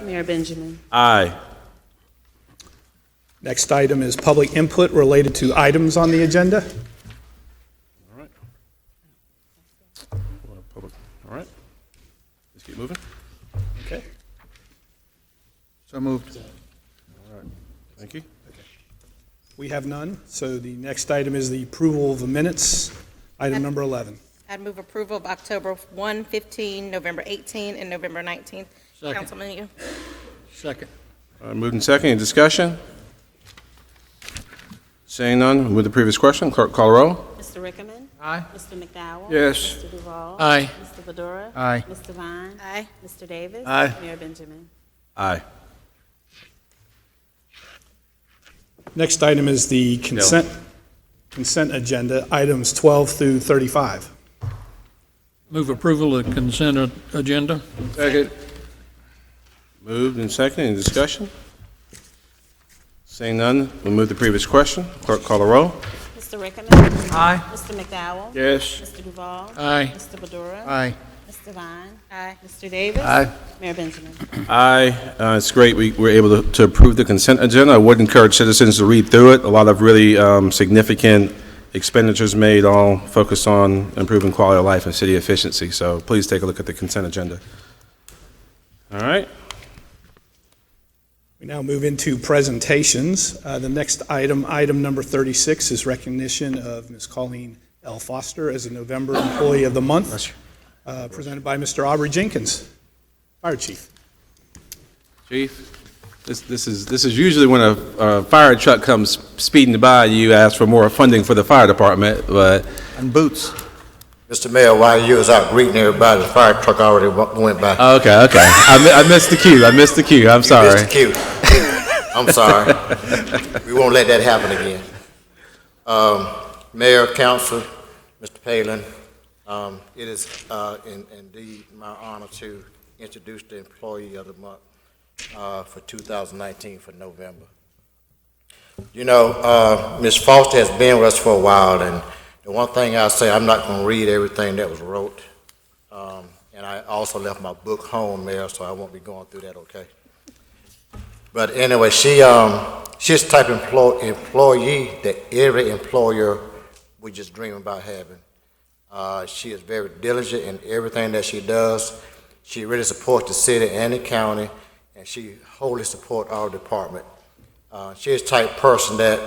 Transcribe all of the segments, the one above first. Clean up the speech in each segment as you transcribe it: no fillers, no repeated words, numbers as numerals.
Mayor Benjamin. Aye. Next item is public input related to items on the agenda. All right. All right. Let's keep moving. Okay. So moved. All right. Thank you. We have none, so the next item is the approval of the minutes, item number 11. I'd move approval of October 1, 15, November 18, and November 19th. Second. Councilman Yu. Second. Moved in second. Any discussion? Seeing none, with the previous question, clerk call the roll. Mr. Rickman. Aye. Mr. McDowell. Yes. Mr. Duval. Aye. Mr. Badura. Aye. Mr. Vine. Aye. Mr. Davis. Aye. Mayor Benjamin. Aye. Next item is the consent agenda, items 12 through 35. Move approval of consent agenda. Second. Moved in second. Any discussion? Seeing none, we'll move to the previous question. Clerk call the roll. Mr. Rickman. Aye. Mr. McDowell. Yes. Mr. Duval. Aye. Mr. Badura. Aye. Mr. Vine. Aye. Mr. Davis. Aye. Mayor Benjamin. Aye. It's great we were able to approve the consent agenda. I would encourage citizens to read through it. A lot of really significant expenditures made, all focused on improving quality of life and city efficiency. So please take a look at the consent agenda. All right. We now move into presentations. The next item, item number 36, is recognition of Ms. Colleen L. Foster as a November Employee of the Month, presented by Mr. Aubrey Jenkins, Fire Chief. Chief, this is usually when a fire truck comes speeding by, you ask for more funding for the fire department, but And boots. Mr. Mayor, while you was out greeting everybody, the fire truck already went by. okay. I missed the cue. I'm sorry. You missed the cue. I'm sorry. We won't let that happen again. Mayor, Council, Mr. Palin, it is indeed my honor to introduce the Employee of the Month for 2019 for November. You know, Ms. Foster has been with us for a while, and the one thing I'll say, I'm not going to read everything that was wrote, and I also left my book home, Mayor, so I won't be going through that, okay? But anyway, she's the type of employee that every employer would just dream about having. She is very diligent in everything that she does. She really supports the city and the county, and she wholly supports our department. She's the type of person that,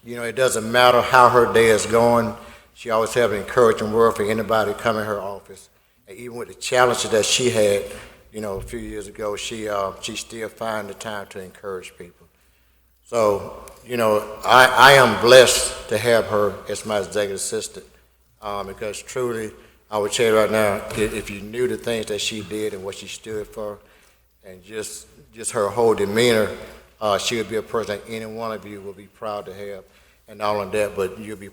you know, it doesn't matter how her day is going. She always has an encouraging word for anybody to come in her office. And even with the challenges that she had, you know, a few years ago, she still finds the time to encourage people. So, you know, I am blessed to have her as my executive assistant because truly, I would tell you right now, if you knew the things that she did and what she stood for, and just her whole demeanor, she would be a person that any one of you will be proud to have. And not only that, but you'll be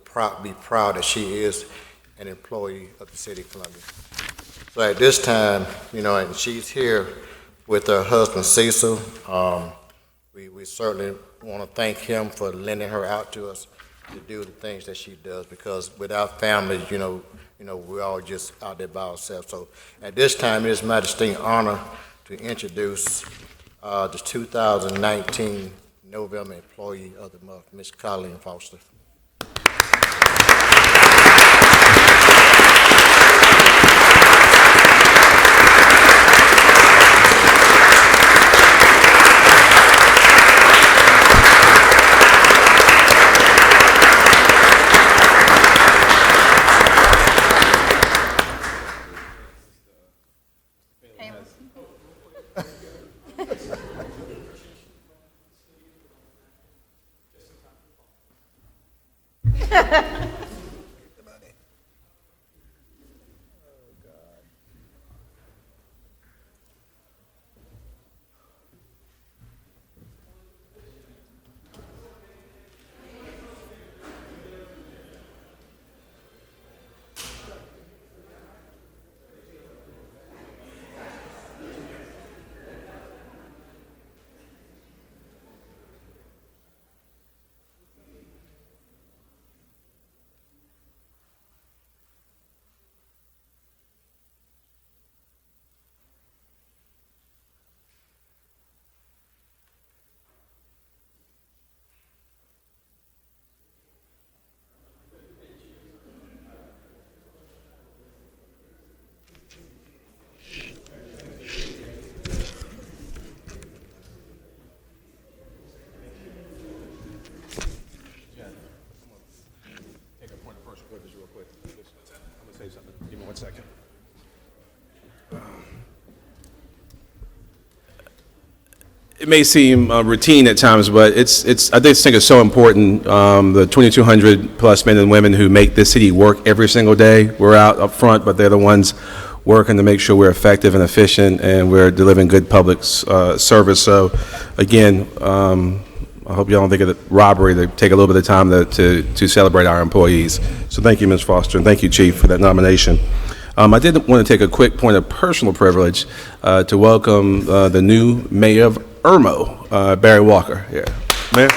proud that she is an employee of the city of Columbia. So at this time, you know, and she's here with her husband Cecil. We certainly want to thank him for lending her out to us to do the things that she does, because without family, you know, we're all just out there by ourselves. So at this time, it is my distinct honor to introduce the 2019 November Employee of the Month, Ms. Colleen Foster. It may seem routine at times, but I just think it's so important. The 2,200 plus men and women who make this city work every single day. We're out up front, but they're the ones working to make sure we're effective and efficient, and we're delivering good public service. So, again, I hope y'all don't think of it robbery to take a little bit of time to celebrate our employees. So, thank you, Ms. Foster, and thank you, Chief, for that nomination. I did want to take a quick point of personal privilege to welcome the new mayor of Irmo, Barry Walker. Here, Mayor.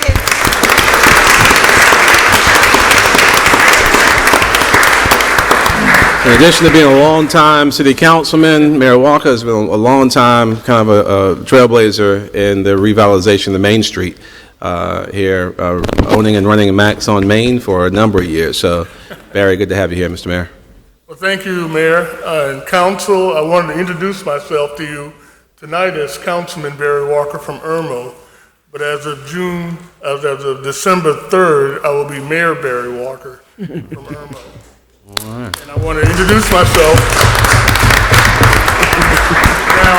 In addition to being a long-time city councilman, Mayor Walker has been a long-time kind of a trailblazer in the revitalization of Main Street here, owning and running Max on Main for a number of years. So, Barry, good to have you here, Mr. Mayor. Well, thank you, Mayor and Council. I wanted to introduce myself to you tonight as Councilman Barry Walker from Irmo, but as of December 3rd, I will be Mayor Barry Walker from Irmo. All right. And I want to introduce myself. Now,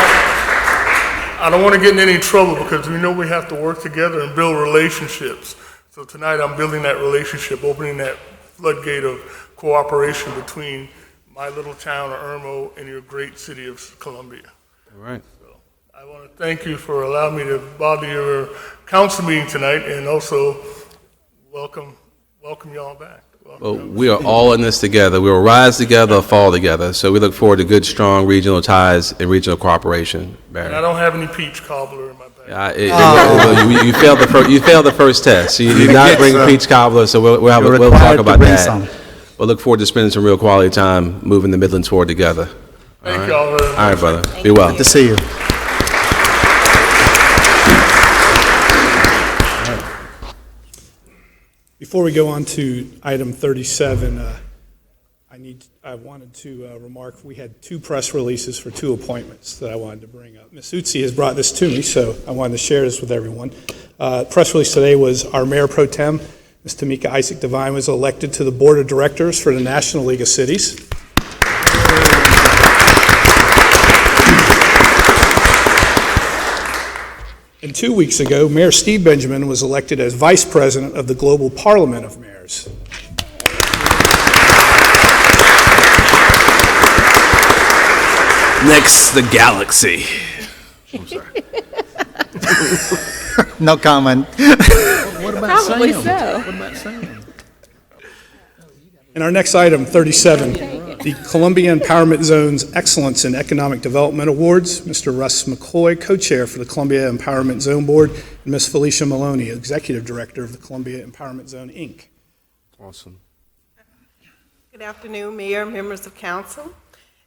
I don't want to get in any trouble because we know we have to work together and build relationships. So tonight I'm building that relationship, opening that floodgate of cooperation between my little town of Irmo and your great city of Columbia. All right. So I want to thank you for allowing me to bother your council meeting tonight, and also welcome y'all back. Well, we are all in this together. We will rise together or fall together. So we look forward to good, strong regional ties and regional cooperation, Barry. And I don't have any peach cobbler in my bag. You failed the first test. You did not bring peach cobbler, so we'll talk about that. We'll look forward to spending some real quality time moving the Midlands forward together. Thank y'all very much. All right, brother. Be well. Good to see you. Before we go on to item 37, I wanted to remark we had two press releases for two appointments that I wanted to bring up. Ms. Utsi has brought this to me, so I wanted to share this with everyone. Press release today was our Mayor Pro Tem, Ms. Tamika Isaac Devine, was elected to the Board of Directors for the National League of Cities. And 2 weeks ago, Mayor Steve Benjamin was elected as Vice President of the Global Parliament of Mayors. Next, the galaxy. I'm sorry. No comment. What about Sam? Probably so. What about Sam? And our next item, 37, the Columbia Empowerment Zone's Excellence in Economic Development Awards. Mr. Russ McCoy, co-chair for the Columbia Empowerment Zone Board, and Ms. Felicia Maloney, executive director of the Columbia Empowerment Zone, Inc. Awesome. Good afternoon, Mayor, members of council.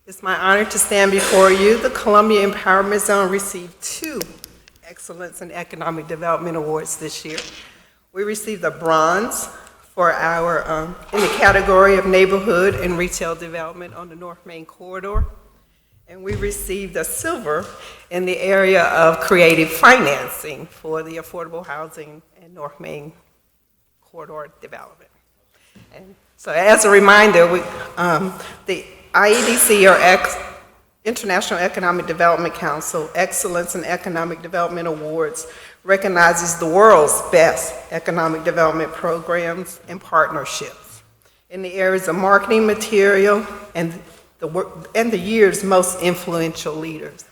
It's my honor to stand before you. The Columbia Empowerment Zone received 2 Excellence in Economic Development Awards this year. We received a bronze for our, in the category of neighborhood and retail development on the North Main Corridor. And we received a silver in the area of creative financing for the affordable housing and North Main Corridor development. And so as a reminder, the IEDC, or International Economic Development Council, Excellence in Economic Development Awards, recognizes the world's best economic development programs and partnerships in the areas of marketing material and the year's most influential leaders.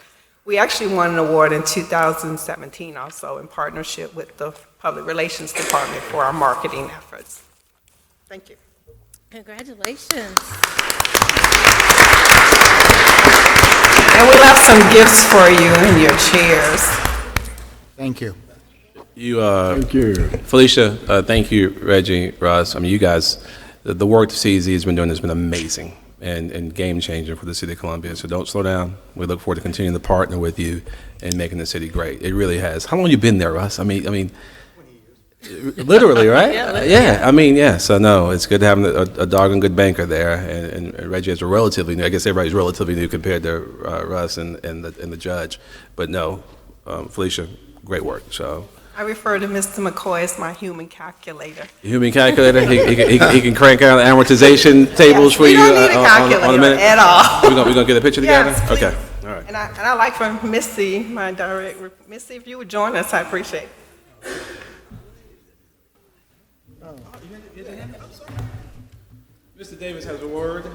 We actually won an award in 2017 also in partnership with the Public Relations Department for our marketing efforts. Thank you. Congratulations. And we left some gifts for you in your chairs. Thank you. Thank you. Felicia, thank you, Reggie, Russ. I mean, you guys, the work the CZ has been doing has been amazing and game-changing for the city of Columbia. So don't slow down. We look forward to continuing to partner with you and making the city great. It really has. How long have you been there, Russ? I mean, 20 years. Literally, right? Yeah. I mean, yeah. So no, it's good having a doggone good banker there, and Reggie is a relatively new. I guess everybody's relatively new compared to Russ and the judge, but no, Felicia, great work. So I refer to Mr. McCoy as my human calculator. human calculator, he can crank out amortization tables for we you don't need a calculator on a minute at all. We're gonna get a picture together. Yes, please. Okay. All right. And I'd like for Missy, my director, Missy, if you would join us, I appreciate it. Mr. Davis has a word.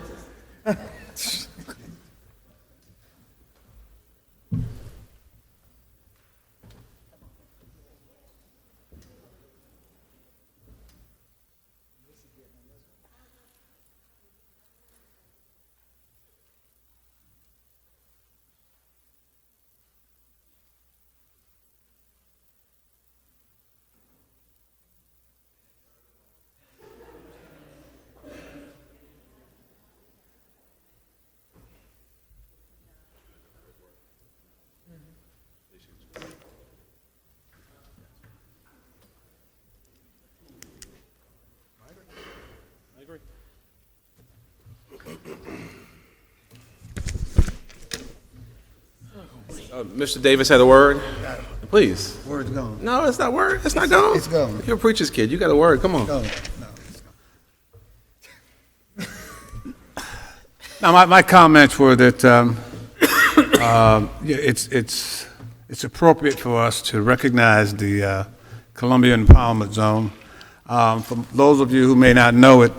Mr. Davis had a word. Please. Word's gone. No, it's not word. It's not gone. It's gone. You're a preacher's kid. You got a word. Come on. No, no. Now, my comments were that it's appropriate for us to recognize the Columbia Empowerment Zone. For those of you who may not know it,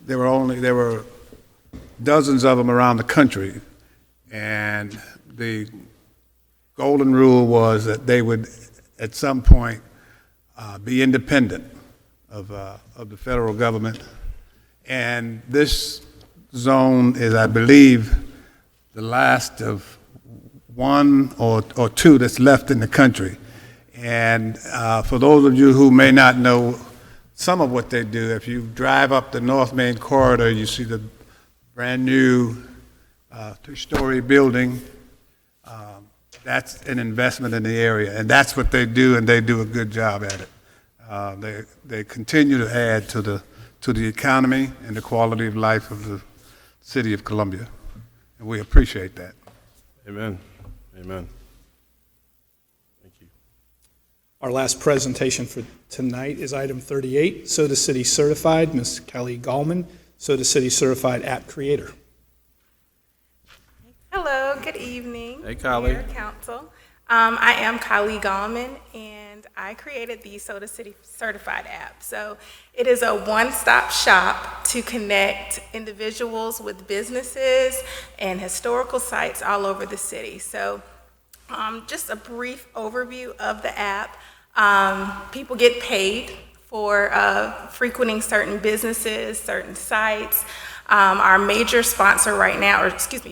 there were dozens of them around the country, and the golden rule was that they would, at some point, be independent of the federal government. And this zone is, I believe, the last of one or two that's left in the country. And for those of you who may not know some of what they do, if you drive up the North Main Corridor, you see the brand-new two-story building. That's an investment in the area, and that's what they do, and they do a good job at it. They continue to add to the economy and the quality of life of the city of Columbia, and we appreciate that. Amen. Amen. Thank you. Our last presentation for tonight is item 38, Soda City Certified, Ms. Kelly Gallman, Soda City Certified App Creator. Hello, good evening. Hey, Kylie. Mayor, Council. I am Kylie Gallman, and I created the Soda City Certified app. So it is a one-stop shop to connect individuals with businesses and historical sites all over the city. So just a brief overview of the app. People get paid for frequenting certain businesses, certain sites. Our major sponsor right now,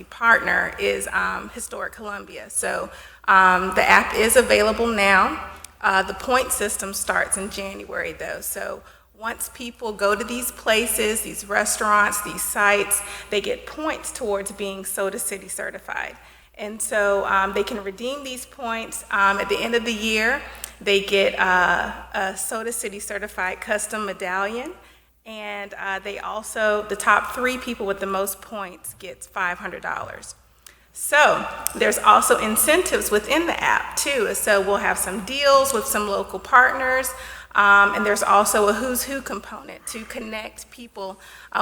partner, is Historic Columbia. So the app is available now. The point system starts in January, though. So once people go to these places, these restaurants, these sites, they get points towards being Soda City certified. And so they can redeem these points. At the end of the year, they get a Soda City certified custom medallion. And they also, the top 3 people with the most points gets $500. So there's also incentives within the app too. So we'll have some deals with some local partners. And there's also a who's who component to connect people.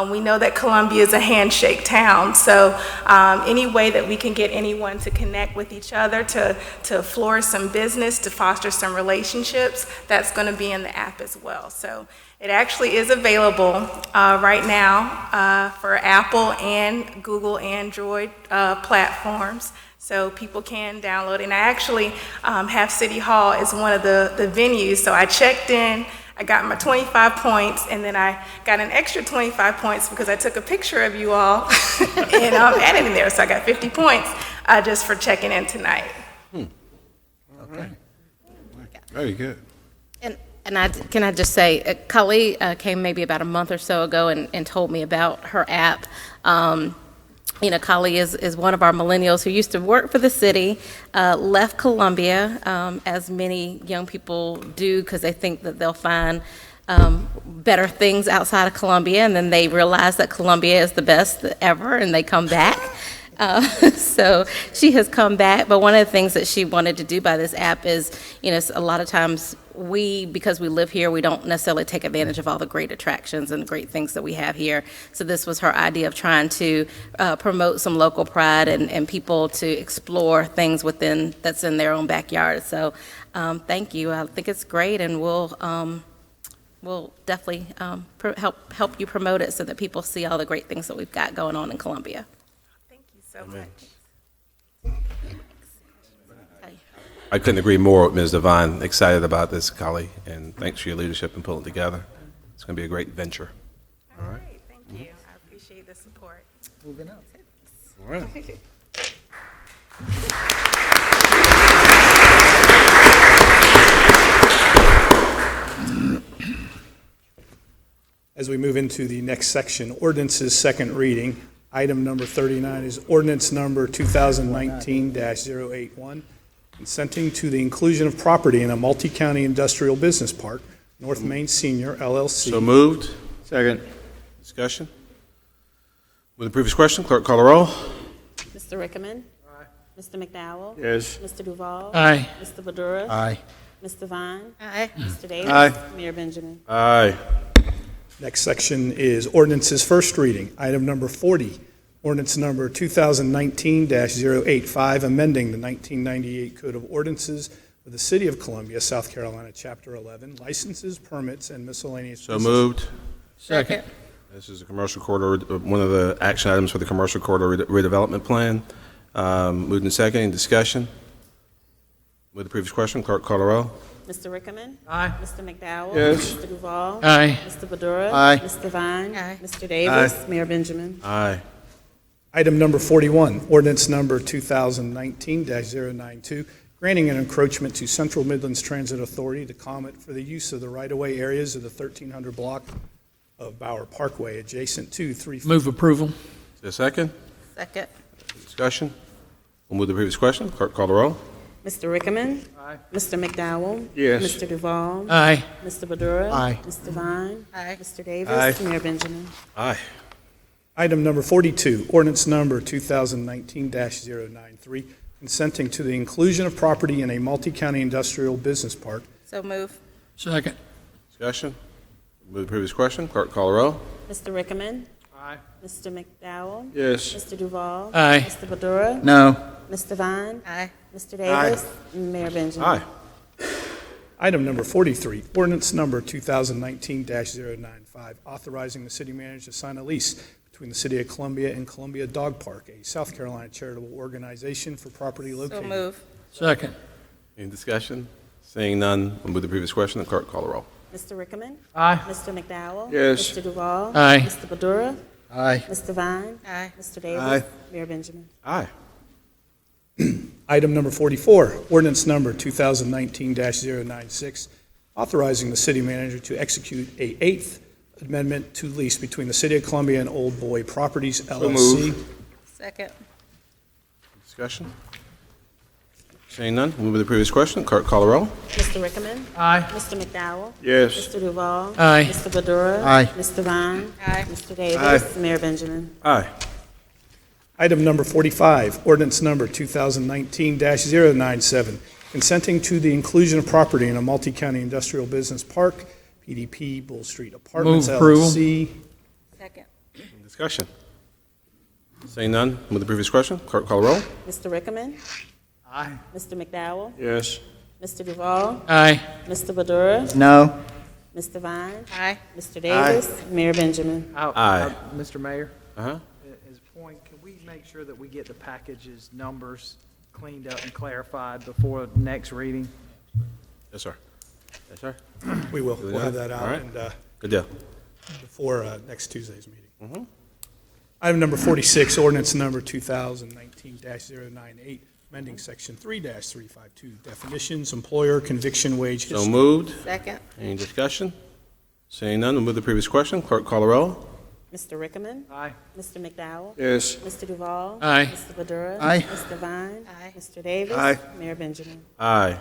We know that Columbia is a handshake town, so any way that we can get anyone to connect with each other, to flourish some business, to foster some relationships, that's going to be in the app as well. So it actually is available right now for Apple and Google Android platforms. So people can download it. And I actually have City Hall as one of the venues. So I checked in, I got my 25 points, and then I got an extra 25 points because I took a picture of you all and added in there. So I got 50 points just for checking in tonight. Okay. Very good. Can I just say, Kali came maybe about a month or so ago and told me about her app. Kali is one of our millennials who used to work for the city, left Columbia, as many young people do, because they think that they'll find better things outside of Columbia, and then they realize that Columbia is the best ever, and they come back. So she has come back, but one of the things that she wanted to do by this app is, a lot of times because we live here, we don't necessarily take advantage of all the great attractions and great things that we have here. So this was her idea of trying to promote some local pride and people to explore things that's in their own backyard. So thank you. I think it's great, and we'll definitely help you promote it so that people see all the great things that we've got going on in Columbia. Thank you so much. I couldn't agree more with Ms. Devine. Excited about this, Kali, and thanks for your leadership in pulling it together. It's going to be a great venture. All right, thank you. I appreciate the support. Moving up. All right. As we move into the next section, ordinances second reading, item number 39 is ordinance number 2019-081, consenting to the inclusion of property in a multi-county industrial business park, North Main Senior LLC. So moved. Second. Discussion? With the previous question, clerk call the roll. Mr. Rickman. Aye. Mr. McDowell. Yes. Mr. Duval. Aye. Mr. Badura. Aye. Mr. Vine. Aye. Mr. Davis. Aye. Mayor Benjamin. Aye. Next section is ordinances first reading, item number 40, ordinance number 2019-085, amending the 1998 Code of Ordinances of the City of Columbia, South Carolina, Chapter 11, licenses, permits, and miscellaneous So business. moved. Second. This is a commercial corridor, one of the action items for the commercial corridor redevelopment plan. Moved and second. Any discussion? With the previous question, clerk call the roll. Mr. Rickman. Aye. Mr. McDowell. Yes. Mr. Duval. Aye. Mr. Badura. Aye. Mr. Vine. Aye. Mr. Davis. Mayor Benjamin. Aye. Item number 41, ordinance number 2019-092, granting an encroachment to Central Midlands Transit Authority to comment for the use of the right-of-way areas of the 1300 block of Bauer Parkway adjacent to 3... Move approval. Is there a second? Second. Discussion? We'll move to the previous question. Clerk call the roll. Mr. Rickman. Aye. Mr. McDowell. Yes. Mr. Duval. Aye. Mr. Badura. Aye. Mr. Vine. Aye. Mr. Davis. Aye. Mayor Benjamin. Aye. Item number 42, ordinance number 2019-093, consenting to the inclusion of property in a multi-county industrial business park. So move. Second. Discussion? Move to the previous question. Clerk call the roll. Mr. Rickman. Aye. Mr. McDowell. Yes. Mr. Duval. Aye. Mr. Badura. No. Mr. Vine. Aye. Mr. Davis. Mayor Benjamin. Aye. Item number 43, ordinance number 2019-095, authorizing the city manager to sign a lease between the City of Columbia and Columbia Dog Park, a South Carolina charitable organization for property So located. move. Second. Any discussion? Seeing none, we'll move to the previous question. The clerk call the roll. Mr. Rickman. Aye. Mr. McDowell. Yes. Mr. Duval. Aye. Mr. Badura. Aye. Mr. Vine. Aye. Mr. Davis. Aye. Mayor Benjamin. Aye. Item number 44, ordinance number 2019-096, authorizing the city manager to execute a 8th amendment to lease between the City of Columbia and Old Boy Properties LLC. Second. Discussion? Seeing none, we'll move to the previous question. Clerk call the roll. Mr. Rickman. Aye. Mr. McDowell. Yes. Mr. Duval. Aye. Mr. Badura. Aye. Mr. Vine. Aye. Mr. Davis. Aye. Mayor Benjamin. Aye. Item number 45, ordinance number 2019-097, consenting to the inclusion of property in a multi-county industrial business park, PDP Bull Street Apartments Move approval. LLC. Second. Discussion? Seeing none, move to the previous question. Clerk call the roll. Mr. Rickman. Aye. Mr. McDowell. Yes. Mr. Duval. Aye. Mr. Badura. No. Mr. Vine. Aye. Mr. Davis. Mayor Benjamin. Aye. Mr. Mayor, Uh-huh. as a point, can we make sure that we get the packages, numbers cleaned up and clarified before next reading? Yes, sir. Yes, sir. We will. Do We'll have that? that All out right. and, Good deal. before next Tuesday's meeting. Item number 46, ordinance number 2019-098, amending section 3-352, definitions, employer, conviction, wage So history. moved. Second. Any discussion? Seeing none, we'll move to the previous question. Clerk call the roll. Mr. Rickman. Aye. Mr. McDowell. Yes. Mr. Duval. Aye. Mr. Badura. Aye. Mr. Vine. Aye. Mr. Davis. Aye. Mayor Benjamin. Aye.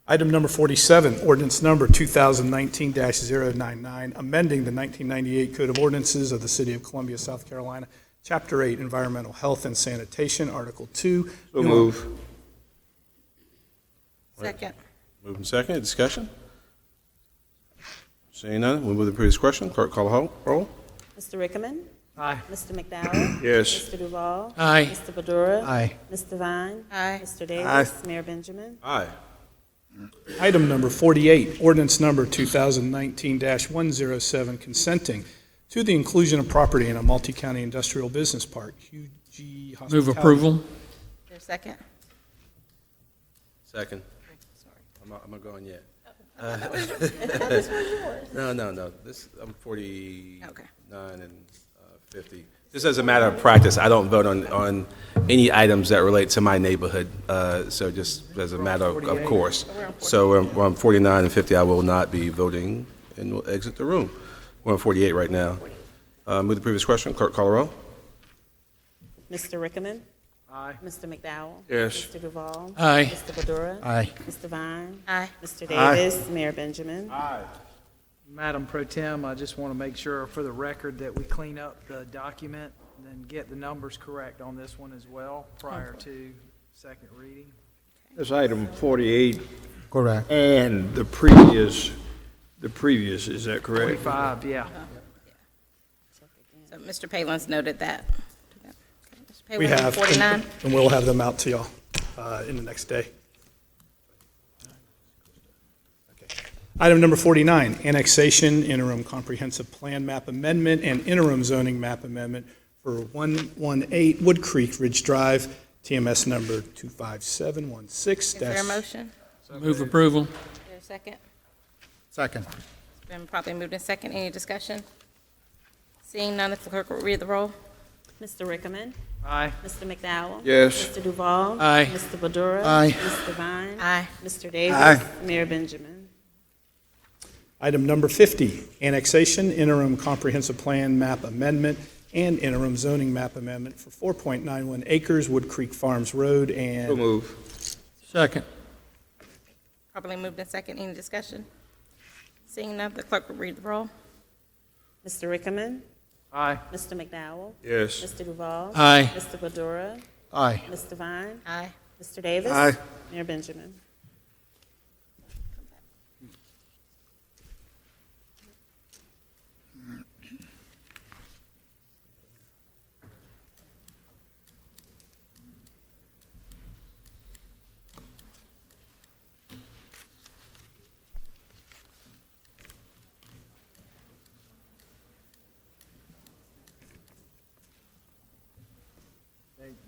Item number 47, ordinance number 2019-099, amending the 1998 Code of Ordinances of the City of Columbia, South Carolina, Chapter 8, Environmental Health and Sanitation, Article 2. So move. Second. Moving second, discussion? Seeing none, we'll move to the previous question. Clerk, call the roll. Mr. Rickman. Aye. Mr. McDowell. Yes. Mr. Duval. Aye. Mr. Badura. Aye. Mr. Vine. Aye. Mr. Davis. Mayor Benjamin. Aye. Item number 48, ordinance number 2019-107, consenting to the inclusion of property in a multi-county industrial business park, UG Hospitality. Move approval. Is there a second? Second. I'm not going yet. No. I'm 49 Okay. and 50. Just as a matter of practice, I don't vote on any items that relate to my neighborhood, so just as a matter of course. So we're on 49 and 50, I will not be voting and will exit the room. We're on 48 right now. Move the previous question. Clerk, call the roll. Mr. Rickman. Aye. Mr. McDowell. Yes. Mr. Duval. Aye. Mr. Badura. Aye. Mr. Vine. Aye. Mr. Davis. Mayor Benjamin. Madam Pro Tem, I just want to make sure for the record that we clean up the document and get the numbers correct on this one as well prior to second reading. That's item 48 Correct. and the previous, is that correct? 45, yeah. So Mr. Palin's noted that. Mr. Palin, We have, 49. and we'll have them out to y'all in the next day. Item number 49, annexation, interim comprehensive plan map amendment, and interim zoning map amendment for 118 Wood Creek Ridge Drive, TMS number 25716. Is there a motion? Move approval. Is there a second? Second. It's been properly moved in second. Any discussion? Seeing none, if the clerk will read the roll. Mr. Rickman. Aye. Mr. McDowell. Yes. Mr. Duval. Aye. Mr. Badura. Aye. Mr. Vine. Aye. Mr. Davis. Aye. Mayor Benjamin. Item number 50, annexation, interim comprehensive plan map amendment, and interim zoning map amendment for 4.91 acres, Wood Creek Farms Road, So and move. Second. Properly moved in second. Any discussion? Seeing none, the clerk will read the roll. Mr. Rickman. Aye. Mr. McDowell. Yes. Mr. Duval. Aye. Mr. Badura. Aye. Mr. Vine. Aye. Mr. Davis. Aye. Mayor Benjamin.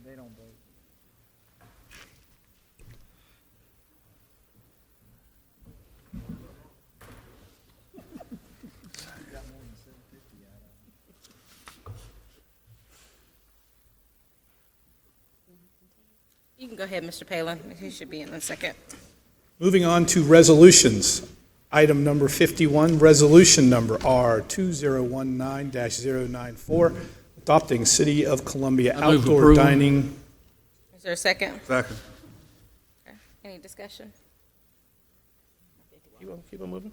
They don't vote. You can go ahead, Mr. Palin. He should be in a second. moving on to resolutions. Item number 51, resolution number R2019-094, adopting City of Columbia I move outdoor approval. dining. Is there a second? Second. Okay. Any discussion? Keep on moving.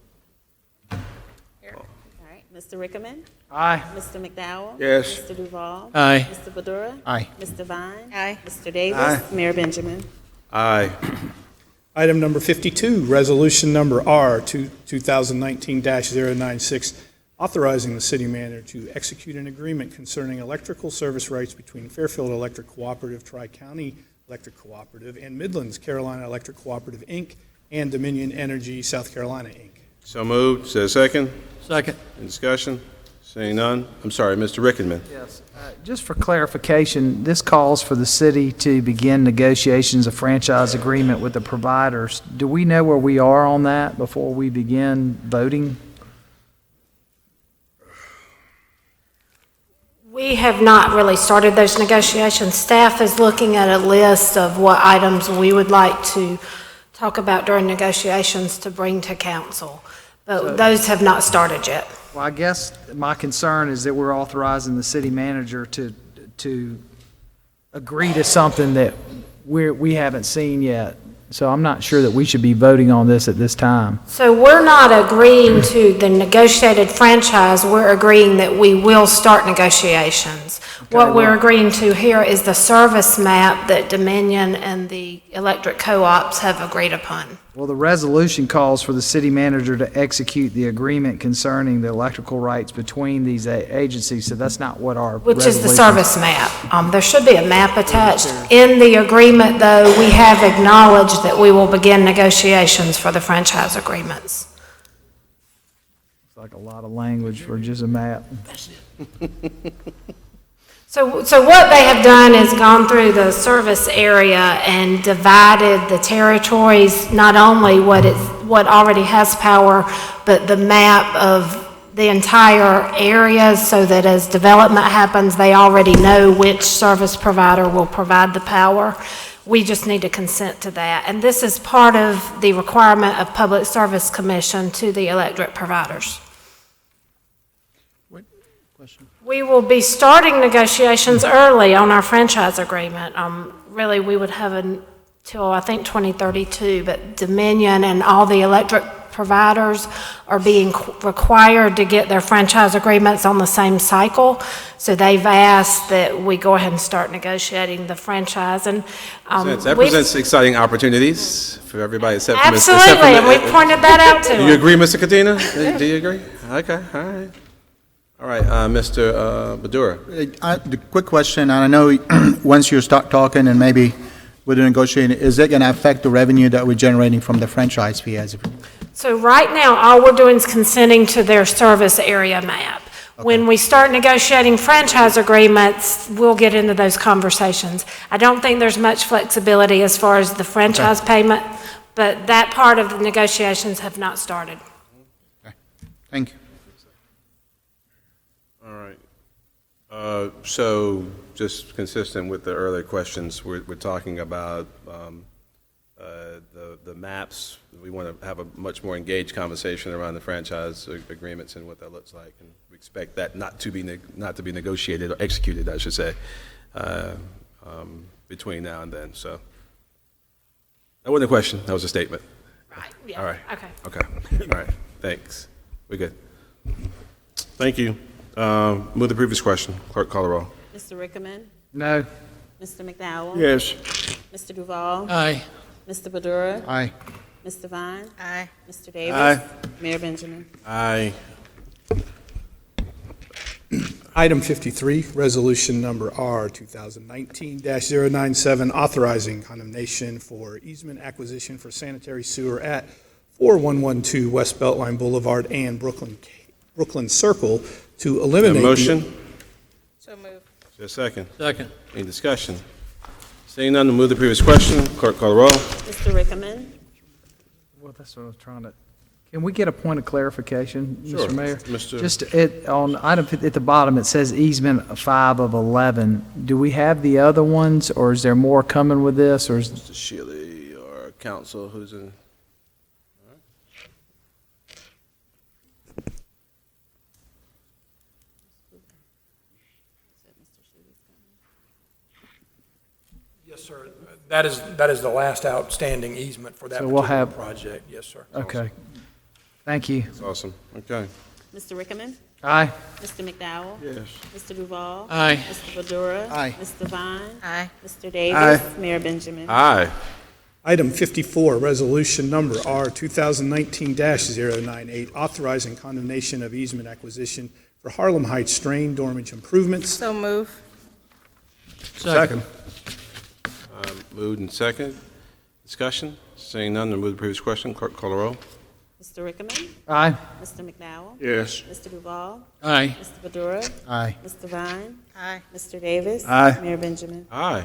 Here. All right. Mr. Rickman. Aye. Mr. McDowell. Yes. Mr. Duval. Aye. Mr. Badura. Aye. Mr. Vine. Aye. Mr. Davis. Aye. Mayor Benjamin. Aye. Item number 52, resolution number R2019-096, authorizing the city manager to execute an agreement concerning electrical service rights between Fairfield Electric Cooperative, Tri-County Electric Cooperative, and Midlands Carolina Electric Cooperative, Inc., and Dominion Energy South Carolina, Inc. So moved. Is there a second? Second. Any discussion? Seeing none? I'm sorry, Mr. Rickman. Yes. Just for clarification, this calls for the city to begin negotiations of franchise agreement with the providers. Do we know where we are on that before we begin voting? We have not really started those negotiations. Staff is looking at a list of what items we would like to talk about during negotiations to bring to council, but those have not started yet. Well, I guess my concern is that we're authorizing the city manager to agree to something that we haven't seen yet. So I'm not sure that we should be voting on this at this time. So we're not agreeing to the negotiated franchise, we're agreeing that we will start negotiations. What we're agreeing to here is the service map that Dominion and the electric co-ops have agreed upon. Well, the resolution calls for the city manager to execute the agreement concerning the electrical rights between these agencies, so that's not what our Which is the resolution- service map. There should be a map attached. In the agreement, though, we have acknowledged that we will begin negotiations for the franchise agreements. It's like a lot of language for just a map. So what they have done is gone through the service area and divided the territories, not only what already has power, but the map of the entire area, so that as development happens, they already know which service provider will provide the power. We just need to consent to that. And this is part of the requirement of Public Service Commission to the electric providers. We will be starting negotiations early on our franchise agreement. Really, we would have until, I think, 2032, but Dominion and all the electric providers are being required to get their franchise agreements on the same cycle. So they've asked that we go ahead and start negotiating the franchise. And That presents exciting opportunities for everybody except for Mr. absolutely, and we pointed that out to Do them. you agree, Mr. Katina? Do you agree? Okay, all right. All right, Mr. Badura. The quick question, and I know once you start talking and maybe with the negotiating, is it going to affect the revenue that we're generating from the franchise fee? So right now, all we're doing is consenting to their service area map. When we start negotiating franchise agreements, we'll get into those conversations. I don't think there's much flexibility as far as the franchise payment, but that part of the negotiations have not started. Okay. Thank you. All right. So just consistent with the earlier questions, we're talking about the maps. We want to have a much more engaged conversation around the franchise agreements and what that looks like, and we expect that not to be negotiated or executed, I should say, between now and then. So that wasn't a question; that was a statement. Right. Yeah. All right. Okay. Okay. All right. Thanks. We're good. Thank you. Move the previous question. Clerk, call the roll. Mr. Rickman, No. Mr. McDowell? Yes. Mr. Duval? Aye. Mr. Badura? Aye. Mr. Vine? Aye. Mr. Davis? Aye. Mayor Benjamin? Aye. Item 53, resolution number R 2019-097, authorizing condemnation for easement acquisition for sanitary sewer at 4112 West Beltline Boulevard and Brooklyn Circle to eliminate. Motion? So moved. Is there a second? Second. Any discussion? Seeing none, we'll move the previous question. Clerk, call the roll. Mr. Rickman, Well, that's what I was trying to, can we get a point of clarification, Sure. Mr. Mayor? Mr. Just on item at the bottom, it says easement 5 of 11. Do we have the other ones, or is there more coming with this, or is? Mr. Shealy or counsel, who's in? Yes, sir. That is the last outstanding easement for that So we'll particular have- project. Yes, sir. Okay. Thank you. That's awesome. Okay. Mr. Rickman, Aye. Mr. McDowell? Yes. Mr. Duval? Aye. Mr. Badura? Aye. Mr. Vine? Aye. Mr. Davis? Mayor Benjamin? Aye. Item 54, resolution number R 2019-098, authorizing condemnation of easement acquisition for Harlem Heights Drain Dormage Improvements. So move. Second. Moved and second. Discussion? Seeing none, we'll move the previous question. Clerk, call the roll. Mr. Rickman, Aye. Mr. McDowell? Yes. Mr. Duval? Aye. Mr. Badura? Aye. Mr. Vine? Aye. Mr. Davis? Aye. Mayor Benjamin? Aye.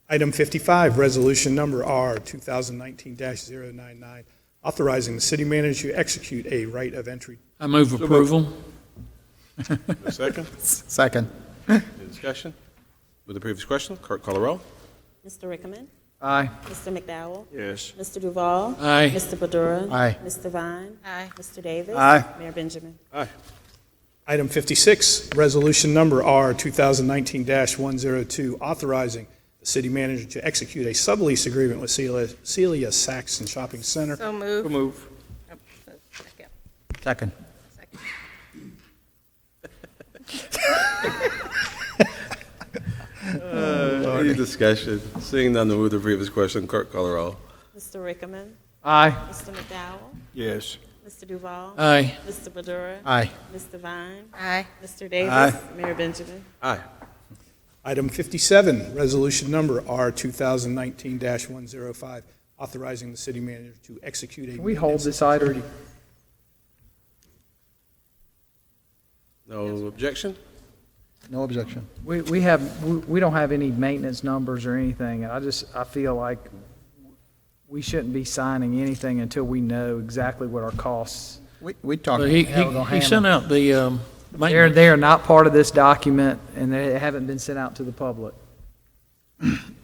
Item 55, resolution number R 2019-099, authorizing the city manager to execute a right of entry. I move approval. A second. Second. Any discussion? With the previous question, clerk, call the roll. Mr. Rickman, Aye. Mr. McDowell? Yes. Mr. Duval? Aye. Mr. Badura? Aye. Mr. Vine? Aye. Mr. Davis? Aye. Mayor Benjamin? Aye. Item 56, resolution number R 2019-102, authorizing the city manager to execute a sublease agreement with Celia Saxon Shopping Center. So move. Move. Second. Any discussion? Seeing none, we'll move the previous question. Clerk, call the roll. Mr. Rickman, Aye. Mr. McDowell? Yes. Mr. Duval? Aye. Mr. Badura? Aye. Mr. Vine? Aye. Mr. Davis? Aye. Mayor Benjamin? Aye. Item 57, resolution number R 2019-105, authorizing the city manager to execute a. Can we hold maintenance this and item? security- No objection? No objection. We don't have any maintenance numbers or anything, and I feel like we shouldn't be signing anything until we know exactly what our costs. We talked. But he How we're gonna he sent handle out the maintenance. They are not part of this document, and they haven't been sent out to the public.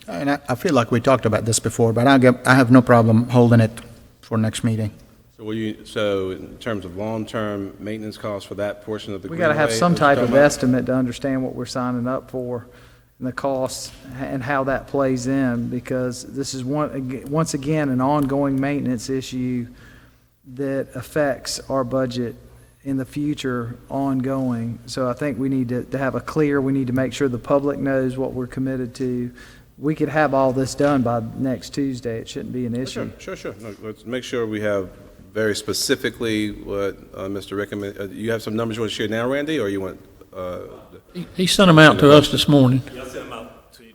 And I feel like we talked about this before, but I have no problem holding it for next meeting. So in terms of long-term maintenance costs for that portion of the We greenway? got to have some that type you're of talking about? estimate to understand what we're signing up for and the costs and how that plays in, because this is once again an ongoing maintenance issue that affects our budget in the future ongoing. So I think we need to have we need to make sure the public knows what we're committed to. We could have all this done by next Tuesday. It shouldn't be an issue. Sure. No, let's make sure we have very specifically what Mr. Rickman, you have some numbers you want to share now, Randy, or you want? He sent them out to us this morning. Yeah, I sent them out to you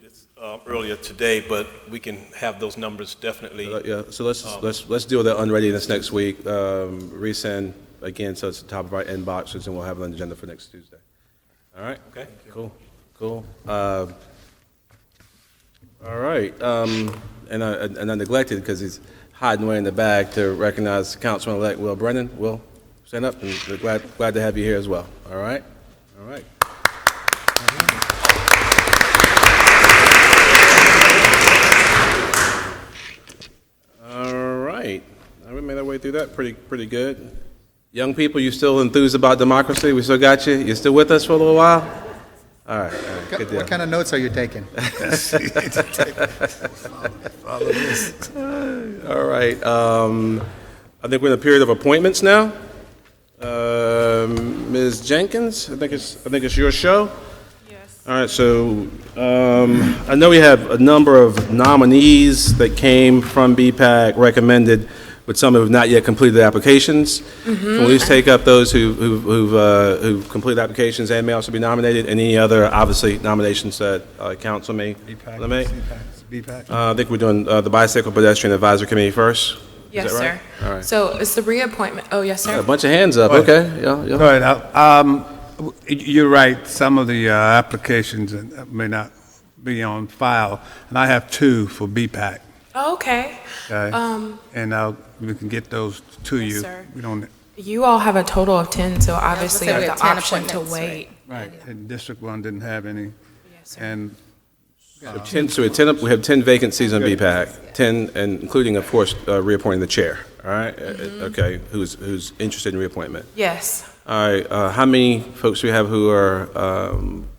earlier today, but we can have those numbers definitely. Yeah, so let's deal with that unreadiness next week. Resend again, so it's the top of our inboxes, and we'll have it on the agenda for next Tuesday. All right? Okay. Cool. All right, and I neglected, because he's hiding away in the back, to recognize Councilman-elect Will Brennan. Will, stand up, and we're glad to have you here as well. All right? All right. All right. We made our way through that pretty good. Young people, you still enthused about democracy? We still got you? You still with us for a little while? All right, good deal. What kind of notes are you taking? All right, I think we're in a period of appointments now. Ms. Jenkins, I think it's your show. Yes. All right, so I know we have a number of nominees that came from BPAC recommended, but some who have not yet completed the applications. Can we please take up those who've completed applications and may also be nominated, and any other, obviously, nominations that council may make? BPAC. I think we're doing the Bicycle Pedestrian Advisory Committee first. Yes, Is that right? sir. All right. So it's the reappointment. Oh, yes, sir. A bunch of hands up, okay. Yeah. Go ahead. You're right, some of the applications may not be on file, and I have 2 for BPAC. Oh, okay. Okay? And we can get those to you. Yes, sir. We don't, You all have a total of 10, so obviously you say we have have the 10 option to appointments, wait. right, and District 1 didn't have any. Yes, sir. And So we have 10 vacancies on BPAC, 10, and including, of course, reappointing the chair, all right? Okay, who's interested in reappointment? Yes. All right, how many folks do we have who are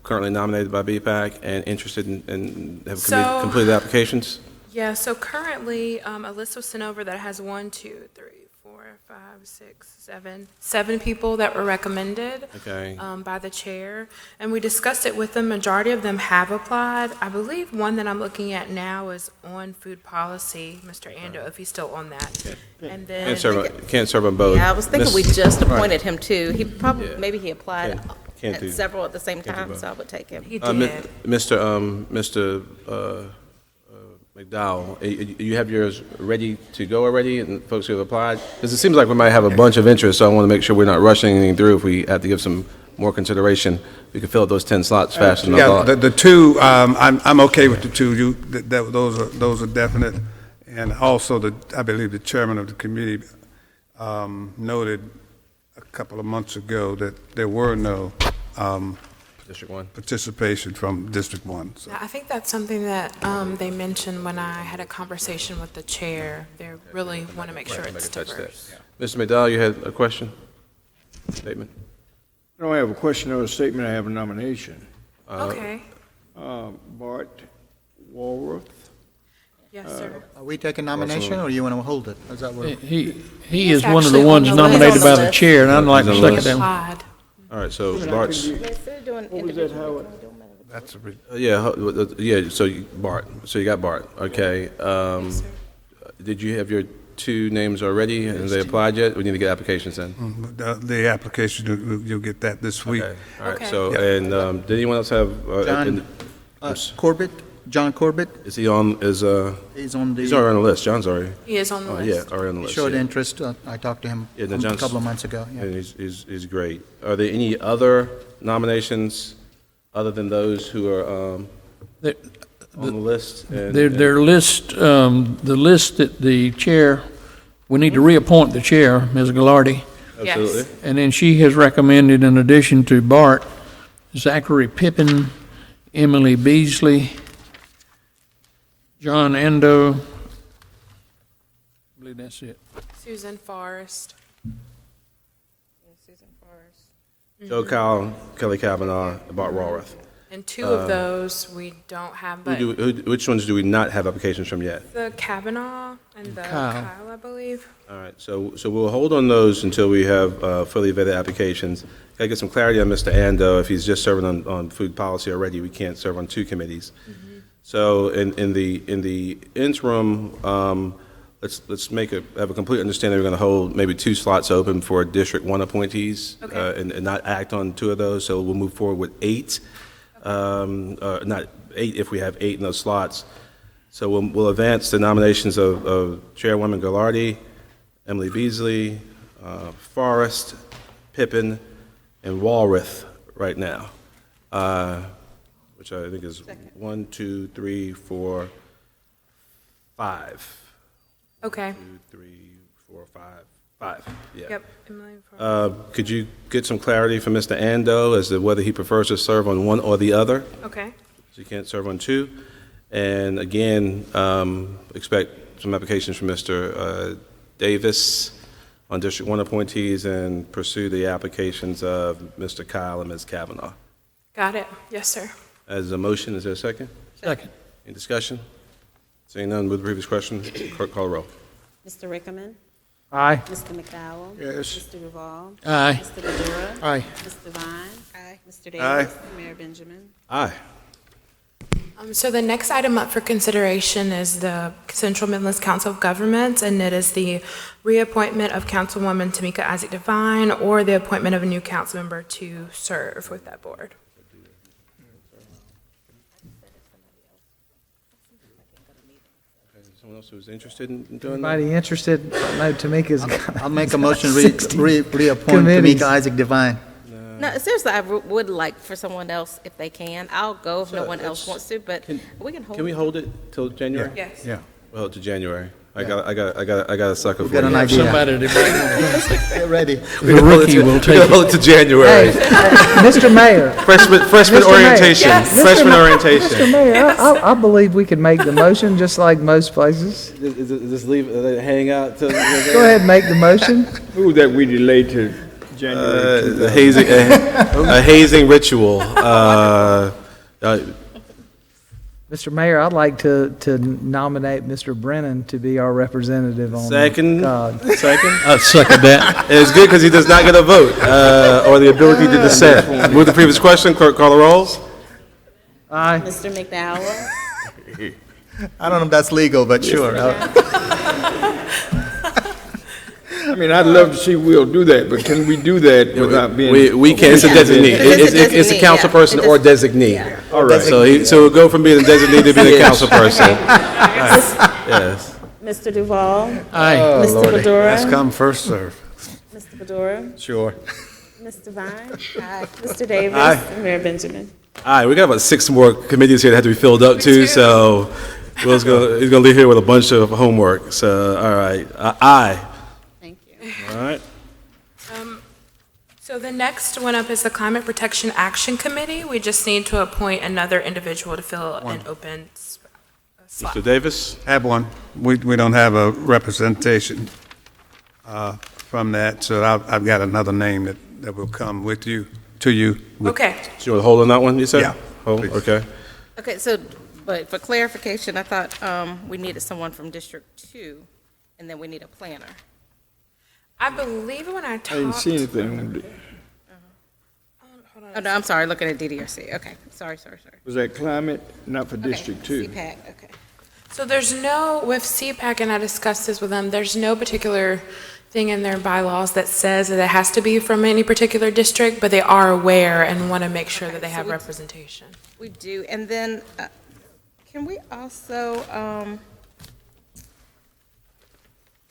currently nominated by BPAC and interested in have So- completed applications? Yeah, so currently, a list was sent over that has 1, 2, 3, 4, 5, 6, 7 people that were recommended Okay. by the chair. And we discussed it with them. Majority of them have applied. I believe one that I'm looking at now is on food policy, Mr. Ando, if he's still on that. And then. Can't serve on both. Yeah, I was thinking we Miss- just appointed him too. He probably, Yeah. maybe he applied Can't at do- several at the same can't do time, both. so I would take him. He Mi- did. Mr. McDowell, you have yours ready to go already, and folks who have applied? Because it seems like we might have a bunch of interest, so I want to make sure we're not rushing anything through. If we have to give some more consideration, we can fill up those 10 slots faster than I yeah, thought. the 2, I'm okay with the 2. Those are definite. And also, I believe the chairman of the committee noted a couple of months ago that there were no District 1. participation from District 1. So. I think that's something that they mentioned when I had a conversation with the chair. They really want to make sure it's diverse. Mr. McDowell, you had a question? Statement? I don't have a question or a statement, I have a nomination. Okay. Bart Walworth. Yes, sir. Are we taking nomination, or you want to hold it? Is that what? He He's is one of the actually on ones the list. nominated He's by on the the chair, and I'd like to He's on the second him. Applied. All right, so Bart's, That's so Bart, so you got Bart, okay. Did you have your 2 names already. Have they applied yet? We need to get applications in. The application, you'll get that this week. Okay, all right. Okay. So, Yeah. and did anyone else have? Corbett, John Corbett, Is he on? he's on the. He's already on the list. John's already. He is on the Oh, list. yeah, already on the list. Showed yeah. interest. I talked to him Yeah, no, a John's- couple of months ago. Yeah. And he's great. Are there any other nominations other than those who are The- on the list? And- Their list, the list that the chair, we need to reappoint the chair, Ms. Gallardi. Absolutely. And then she has recommended, in addition to Bart, Zachary Pippin, Emily Beasley, John Ando. I believe that's it. Susan Forrest. Susan Forrest. Joe Kyle, Kelly Kavanaugh, and Bart Walrath. And two of those we don't have, but Which ones do we not have applications from yet? the Kavanaugh and the Kyle. Kyle, I believe. All right, so we'll hold on those until we have fully vetted applications. Got to get some clarity on Mr. Ando. If he's just serving on food policy already, we can't serve on 2 committees. So in the interim, let's have a complete understanding. We're going to hold maybe 2 slots open for District 1 appointees, Okay. and not act on 2 of those. So we'll move forward with 8, not 8 if we have 8 in those slots. So we'll advance the nominations of Chairwoman Gallardi, Emily Beasley, Forrest, Pippin, and Walrath right now, which I think is 1, 2, 3, 4, 5. Okay. 2, 3, 4, 5. 5, yeah. Yep. Emily Forrest. Could you get some clarity from Mr. Ando as to whether he prefers to serve on one or the other? Okay. So you can't serve on 2. And again, expect some applications from Mr. Davis on District 1 appointees, and pursue the applications of Mr. Kyle and Ms. Kavanaugh. Got it. Yes, sir. As a motion, is there a second? Second. Any discussion? Seeing none, move the previous question. Clerk, call the roll. Mr. Rickman. Aye. Mr. McDowell. Yes. Mr. Duval. Aye. Mr. Badura. Aye. Mr. Vine. Aye. Mr. Davis. Aye. Mayor Benjamin. Aye. So the next item up for consideration is the Central Midlands Council of Governments, and it is the reappointment of Councilwoman Tamika Isaac Devine or the appointment of a new council member to serve with that board. Someone else who's interested in doing that? Anybody interested? No, Tamika's got. I'll make a motion, 60 reappoint committees. Tamika Isaac Devine. No, seriously, I would like for someone else, if they can. I'll go if no one else wants to, but we can hold. Can we hold it till January? Yes. Yeah. Well, to January. I got a sucker for got an you. idea. Somebody that might Get ready. The rookie will take Hold it to January. Mr. Mayor. Freshman Mr. Mayor. orientation. Yes. Freshman Mr. orientation. Mayor, I believe we can make the motion just like most places. Just leave it, hang out till. Go ahead and make the motion. Move that we delay to January. A hazing ritual. Mr. Mayor, I'd like to nominate Mr. Brennan to be our representative on. Second. God. Second. I second that. It's good because he does not get a vote or the ability to dissent. Move the previous question. Clerk, call the rolls. Aye. Mr. McDowell. I don't know if that's legal, but sure. I mean, I'd love to see Will do that, but can we do that without being? We can't. It's a designee. It's a council person or designee. All right. So we'll go from being a designee to being a council person. Yes. Mr. Duval. Aye. Mr. Badura. Last come, first serve. Mr. Badura. Sure. Mr. Vine. Aye. Mr. Davis. Aye. And Mayor Benjamin. All right. We got about 6 more committees here that have to be filled up too. So he's gonna leave here with a bunch of homework. So all right. Aye. Thank you. All right. So the next one up is the Climate Protection Action Committee. We just need to appoint another individual to fill an open slot. Mr. Davis. Have one. We don't have a representation from that, so I've got another name that will come with you, to you. Okay. So you want to hold on that one, you said? Yeah, Hold, please. okay. Okay, so, but for clarification, I thought we needed someone from District 2, and then we need a planner. I believe when I I didn't talked. see anything. Oh, no, I'm sorry, looking at DDRC. Okay, sorry. Was that climate, not for District 2? CPAC, okay. So there's no, with CPAC, and I discussed this with them, there's no particular thing in their bylaws that says that it has to be from any particular district, but they are aware and want to make sure that they have representation. We do, and then, can we also,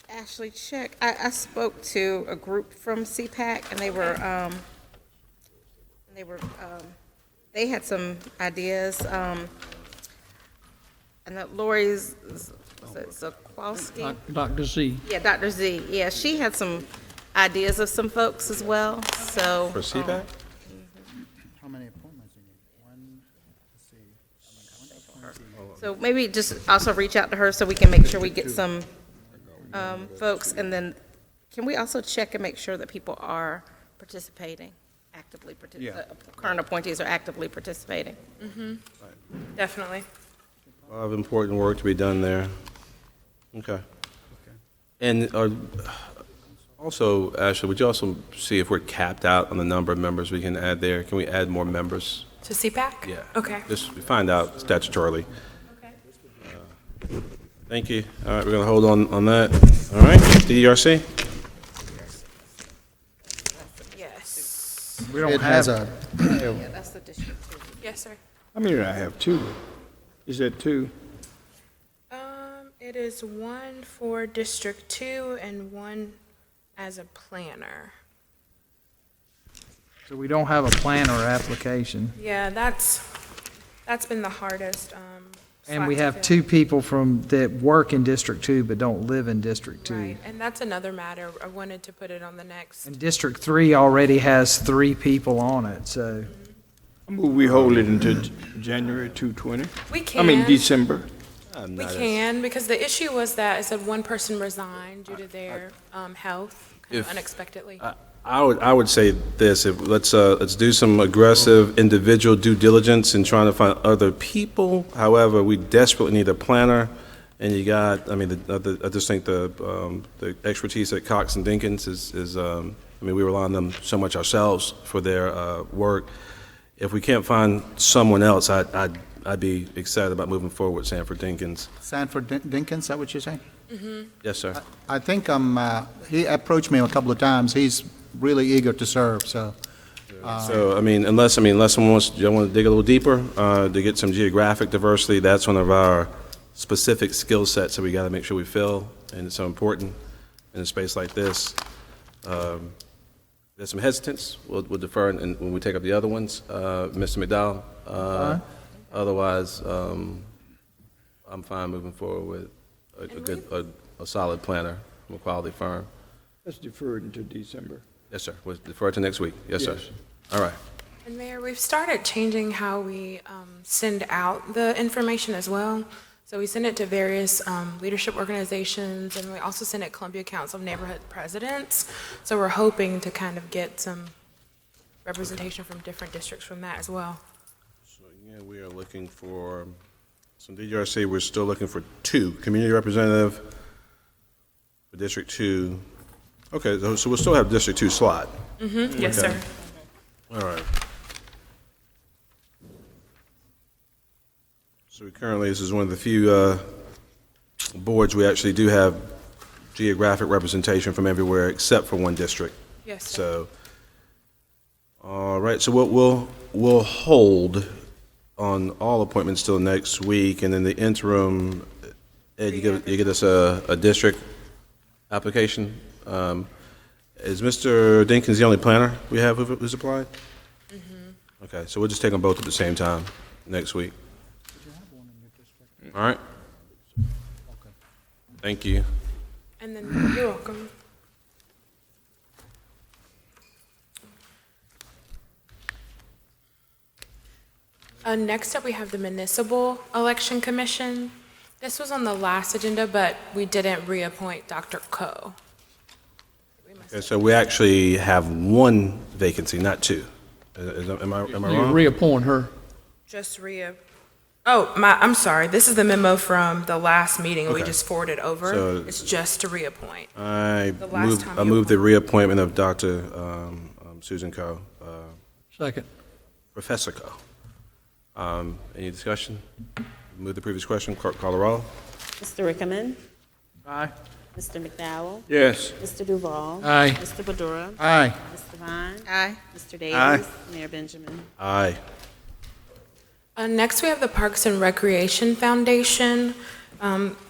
Ashley, check, I spoke to a group from CPAC, and they had some ideas, and that Lori's, was it Zakwalski? Dr. Z. Yeah, Dr. Z, yeah, she had some ideas of some folks as well, so. For CPAC? How many appointments do you need? One, let's see. So maybe just also reach out to her so we can make sure we get some folks. And then can we also check and make sure that people are participating, actively participating? Current appointees are actively participating. Definitely. A lot of important work to be done there. Okay. And also, Ashley, would you also see if we're capped out on the number of members we can add there? Can we add more members? To CPAC? Yeah. Okay. Just find out statutorily. Thank you. All right, we're going to hold on that. All right, DDRC? Yes. We don't It have has a, Yeah, that's the district. Yes, sir. I mean, I have two. Is that two? It is one for District 2 and one as a planner. So we don't have a planner application. Yeah, that's been the hardest. And we slot to have fill. two people that work in District 2 but don't live in District 2. Right, and that's another matter. I wanted to put it on the next. And District 3 already has 3 people on it, so. I move we hold it until January 2020. We I mean, can. December. We can, because the issue was that it said one person resigned due to their health, kind of If- unexpectedly. I would say this, let's do some aggressive individual due diligence in trying to find other people. However, we desperately need a planner, and you got, I mean, I just think the expertise at Cox and Dinkins is I mean, we rely on them so much ourselves for their work. If we can't find someone else, I'd be excited about moving forward with Sanford Dinkins. Sanford Dinkins, is that what you're saying? Yes, sir. I think he approached me a couple of times. He's really eager to serve, so. So, I mean, unless someone wants, you want to dig a little deeper, to get some geographic diversity, that's one of our specific skill sets that we got to make sure we fill, and it's so important in a space like this. There's some hesitance. We'll defer when we take up the other ones. Mr. McDowell? Otherwise, I'm fine moving forward with a solid planner from a quality firm. Let's defer it until December. Yes, sir. We'll defer it to next week. Yes, sir. All right. And Mayor, we've started changing how we send out the information as well. So we send it to various leadership organizations, and we also send it Columbia Council of Neighborhood Presidents. So we're hoping to kind of get some representation from different districts from that as well. So, yeah, we are looking for, some DRC, we're still looking for 2, community representative for District 2. Okay, so we'll still have District 2 slot. Yes, Okay. sir. All right. So we currently, this is one of the few boards we actually do have geographic representation from everywhere except for one district. Yes, sir. So, all right, so we'll hold on all appointments till next week, and in the interim, Ed, you get us a district application. Is Mr. Dinkins the only planner we have who's applied? Okay, so we'll just take them both at the same time next week. All right? Thank you. And then, you're welcome. Next up, we have the Municipal Election Commission. This was on the last agenda, but we didn't reappoint Dr. Coe. Okay, so we actually have 1 vacancy, not 2. Am I You wrong? reappoint her. Just I'm sorry, this is the memo from the last meeting we Okay. just forwarded over. So- It's just to reappoint. I The last time you move the reappointment of Dr. Susan Coe, Second. Professor Coe. Any discussion? Move the previous question. Clerk, call the roll. Mr. Rickman. Aye. Mr. McDowell. Yes. Mr. Duval. Aye. Mr. Badura. Aye. Mr. Vine. Aye. Mr. Davis. Aye. Mayor Benjamin. Aye. Next, we have the Parks and Recreation Foundation.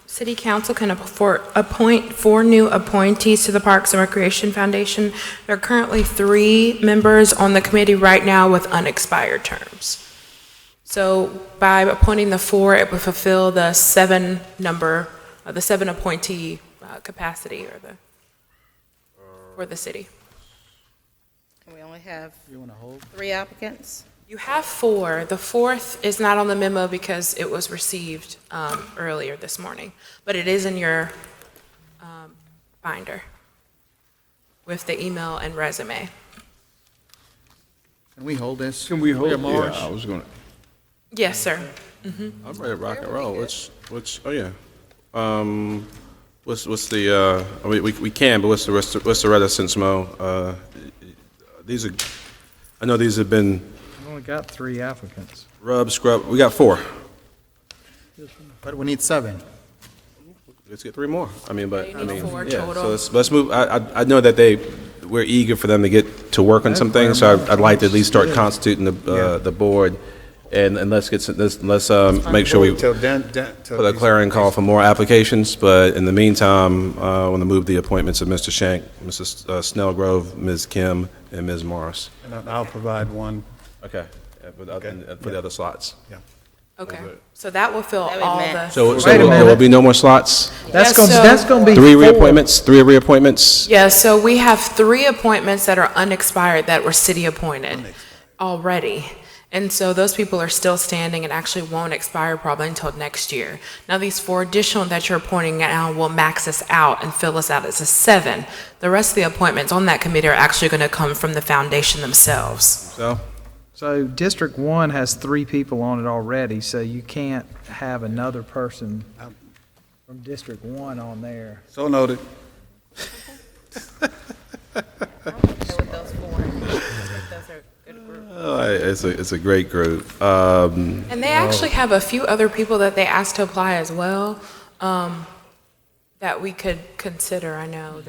City Council can appoint 4 new appointees to the Parks and Recreation Foundation. There are currently 3 members on the committee right now with unexpired terms. So by appointing the 4, it would fulfill the 7 appointee capacity for the city. And we only have 3 applicants. You have 4. The 4th is not on the memo because it was received earlier this morning, but it is in your binder with the email and resume. Can we hold this? Can we hold? Morris. Yeah, I was gonna. Yes, sir. I'm ready to rock and roll. Oh yeah. What's the, we can, but what's the reticence, Mo? These are, I know these have been We've only got 3 applicants. rub, scrub, we got 4. But we need 7. Let's get 3 more. I mean, but, You I need mean, 4 yeah, total. so let's move, I know that we're eager for them to get to work on some things, so I'd like to at least start constituting the board, and let's make sure we Till put a clarion call for more applications, but in the meantime, I want to move the appointments of Mr. Shank, Mrs. Snellgrove, Ms. Kim, and Ms. Morris. And I'll provide one. Okay, for the other slots. Yeah. Okay, so that will fill That would all match. the. So Wait a there will minute. be no more slots? That's Yeah, going to be 3 4. reappointments? 3 reappointments? Yeah, so we have 3 appointments that are unexpired that were city appointed already. And so those people are still standing and actually won't expire probably until next year. Now, these 4 additional that you're appointing now will max us out and fill us out as a 7. The rest of the appointments on that committee are actually going to come from the foundation themselves. So District 1 has 3 people on it already, so you can't have another person from District 1 on there. So noted. It's a great group. And they actually have a few other people that they asked to apply as well, that we could consider. I know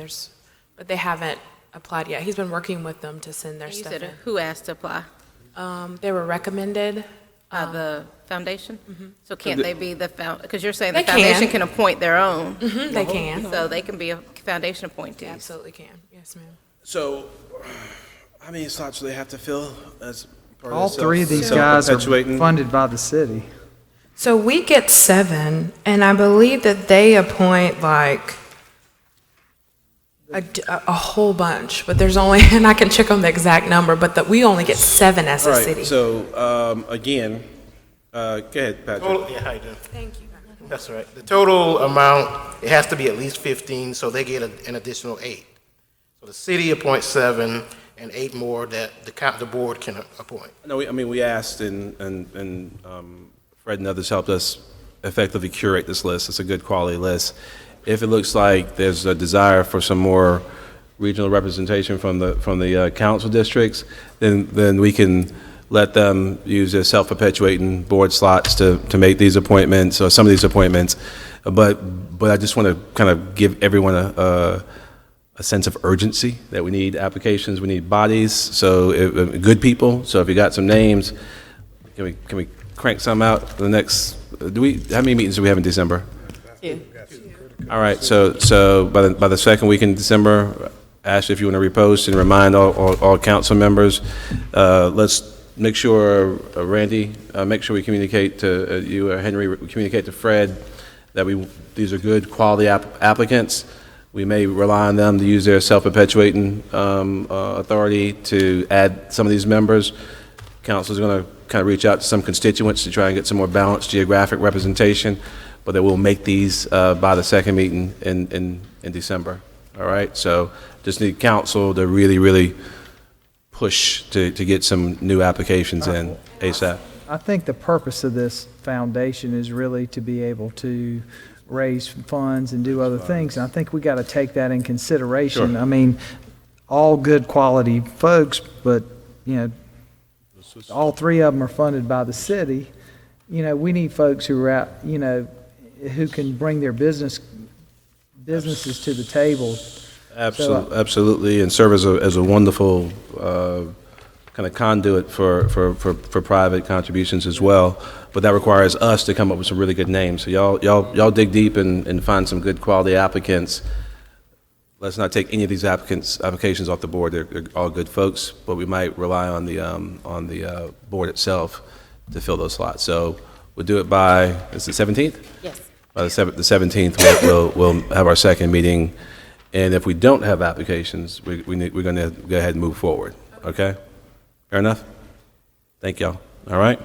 but they haven't applied yet. He's been working with them to send their You stuff said in. who asked to apply? They were recommended. By the foundation? So can't they be because you're saying the They can. foundation can appoint their own? They can. So they can be a foundation appointee. Absolutely can. Yes, ma'am. So, how many slots do they have to fill as part All of the 3 of these guys are self-perpetuating? funded by the city. So we get 7, and I believe that they appoint like a whole bunch, but there's only, and I can check on the exact number, but that we only get 7 as All a right, city. so, again, go ahead, Patrick. Yeah, how you doing? Thank you. That's all right. The total amount, it has to be at least 15, so they get an additional 8. So the city appoints 7 and 8 more that the board can appoint. No, we asked, and Fred and others helped us effectively curate this list. It's a good quality list. If it looks like there's a desire for some more regional representation from the council districts, then we can let them use their self-perpetuating board slots to make these appointments, or some of these appointments. But I just want to kind of give everyone a sense of urgency that we need applications, we need bodies, so good people. So if you got some names, can we crank some out the next? How many meetings do we have in December? 2. All right, so by the second week in December, Ashley, if you want to repost and remind all council members, let's make sure, Randy, make sure we communicate to you, Henry, we communicate to Fred that these are good quality applicants. We may rely on them to use their self-perpetuating authority to add some of these members. Council is going to kind of reach out to some constituents to try and get some more balanced geographic representation, but they will make these by the second meeting in December. All right, so just need council to really push to get some new applications in ASAP. I think the purpose of this foundation is really to be able to raise funds and do other things, and I think we got to take that in consideration. Sure. I mean, all good quality folks, but all 3 of them are funded by the city. we need folks who are out, who can bring their businesses to the table. Absolutely, and serve as a wonderful kind of conduit for private contributions as well. But that requires us to come up with some really good names. So y'all dig deep and find some good quality applicants. Let's not take any of these applications off the board. They're all good folks, but we might rely on the board itself to fill those slots. So we'll do it by, is it 17th? Yes. By the 17th, we'll have our second meeting. And if we don't have applications, we're going to go ahead and move forward. Okay? Fair enough? Thank y'all. All right?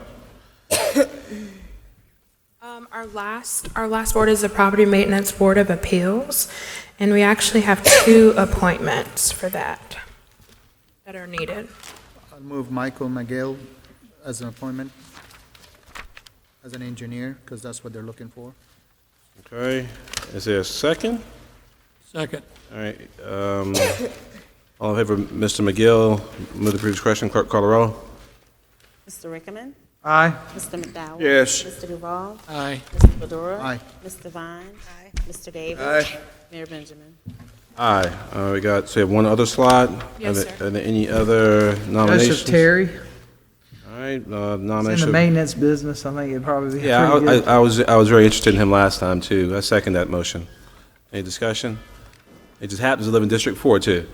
Our last board is the Property Maintenance Board of Appeals, and we actually have 2 appointments for that are needed. I'll move Michael McGill as an appointment, as an engineer, because that's what they're looking for. Okay. Is there a second? Second. All right. All in favor of Mr. McGill, move the previous question. Clerk, call the roll. Mr. Rickman. Aye. Mr. McDowell. Yes. Mr. Duval. Aye. Mr. Fedora. Aye. Mr. Vine. Aye. Mr. Davis. Aye. Mayor Benjamin. Aye. We got, so we have one other slot. Yes, Are there any other nominations? Joseph Terry, All right. he's in Nomination. the maintenance business. I think it'd probably be Yeah, pretty good. I was very interested in him last time, too. I second that motion. Any discussion? It just happens to live in District 4, too.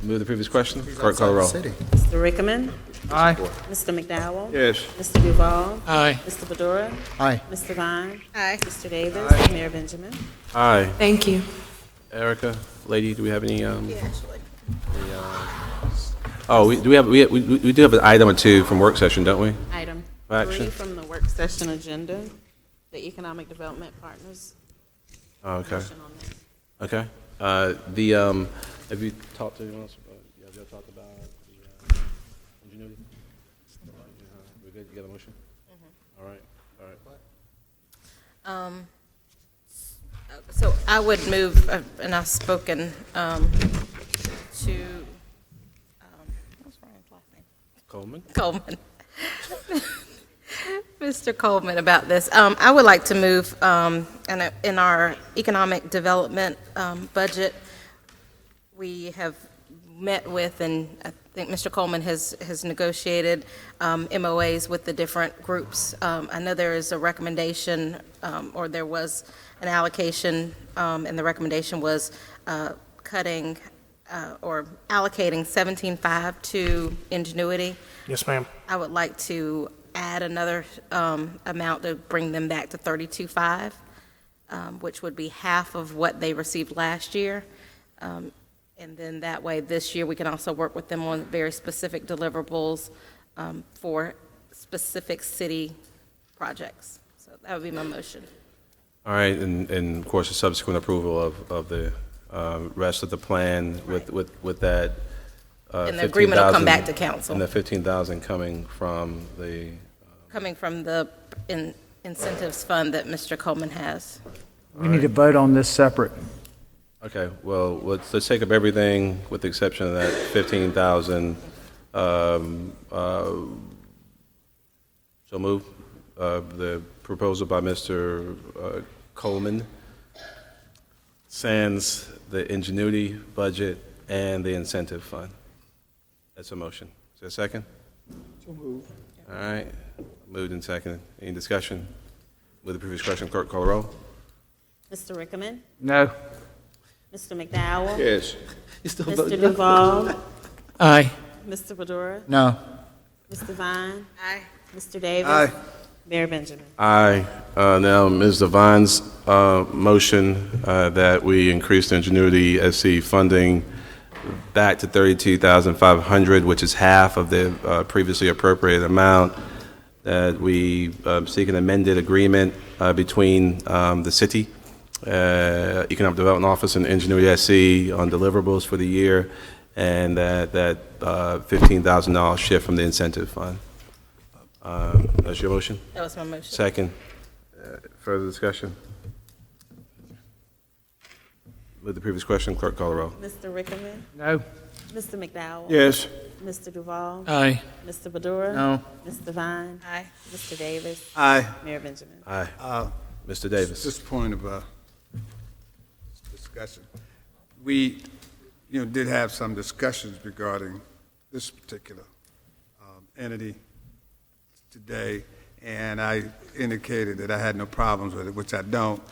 Move the previous question. Clerk, call the roll. City. Mr. Rickman. Aye. Mr. McDowell. Yes. Mr. Duval. Aye. Mr. Fedora. Aye. Mr. Vine. Aye. Mr. Davis. Mayor Benjamin. Aye. Thank you. Erica, lady, do we have any, actually. oh, we do have an item or two from work session, don't we? Item Action. 3 from the work session agenda, the Economic Development Partners. Oh, okay. Motion on that. Okay. Have you talked to anyone else? Have you talked about the ingenuity? We good? You got a motion? All right. All right. So I would move, and I've spoken to, what's Ryan's last name? Coleman? Coleman. Mr. Coleman about this. I would like to move, in our economic development budget, we have met with, and I think Mr. Coleman has negotiated MOAs with the different groups. I know there is a recommendation, or there was an allocation, and the recommendation was cutting or allocating 17.5 to Ingenuity. Yes, ma'am. I would like to add another amount to bring them back to 32.5, which would be half of what they received last year. And then that way, this year, we can also work with them on very specific deliverables for specific city projects. So that would be my motion. All right, and of course, a subsequent approval of the rest of the plan with that. And the agreement will come back to council. And the 15,000 coming from the. Coming from the incentives fund that Mr. Coleman has. We need to vote on this separate. Okay, well, let's take up everything with the exception of that 15,000. So move the proposal by Mr. Coleman, sans the ingenuity budget and the incentive fund. That's a motion. Is there a second? So move. All right, moved and seconded. Any discussion? With the previous question, clerk, call the roll. Mr. Rickman. No. Mr. McDowell. Yes. Mr. Duval. Aye. Mr. Fedora. No. Mr. Vine. Aye. Mr. Davis. Aye. Mayor Benjamin. Aye. Now, Ms. Devine's motion that we increase the Ingenuity SC funding back to $32,500, which is half of the previously appropriated amount, that we seek an amended agreement between the city, Economic Development Office, and Ingenuity SC on deliverables for the year, and that $15,000 shift from the incentive fund. That's your motion? That was my motion. Second. Further discussion? With the previous question, clerk, call the roll. Mr. Rickman. No. Mr. McDowell? Yes. Mr. Duval? Aye. Mr. Badura? No. Mr. Vine? Aye. Mr. Davis? Aye. Mayor Benjamin? Aye. Mr. Davis. Just a point of discussion. We, did have some discussions regarding this particular entity today, and I indicated that I had no problems with it, which I don't.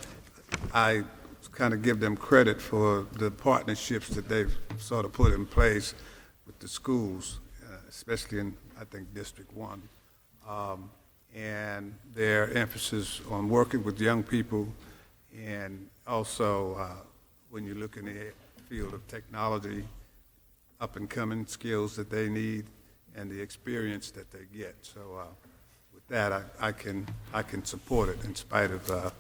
I kind of give them credit for the partnerships that they've sort of put in place with the schools, especially in, I think, District 1. And their emphasis on working with young people, and also when you look in the field of technology, up-and-coming skills that they need and the experience that they get. So with that, I can support it in spite of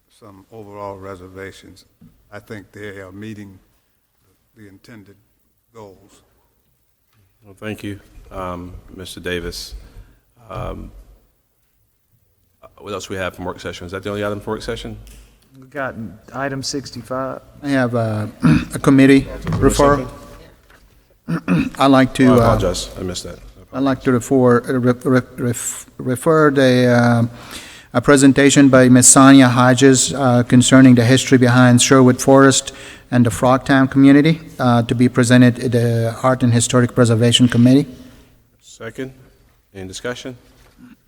some overall reservations. I think they are meeting the intended goals. Well, thank you, Mr. Davis. What else we have from work session? Is that the only item for work session? We got item 65. I have a committee referral. I'd like to. I apologize, I missed that. I'd like to refer a presentation by Ms. Sonia Hodges concerning the history behind Sherwood Forest and the Frogtown community to be presented at the Art and Historic Preservation Committee. Second, any discussion?